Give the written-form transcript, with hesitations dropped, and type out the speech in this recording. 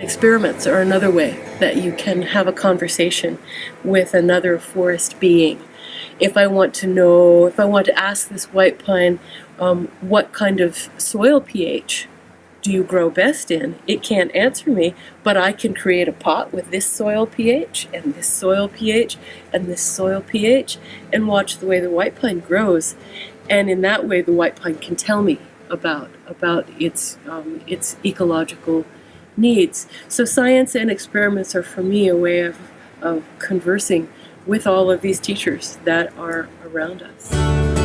Experiments are another way that you can have a conversation with another forest being. If I want to ask this white pine, what kind of soil pH do you grow best in? It can't answer me, but I can create a pot with this soil pH and this soil pH and this soil pH and watch the way the white pine grows. And in that way, the white pine can tell me about its ecological needs. So science and experiments are, for me, a way of conversing with all of these teachers that are around us.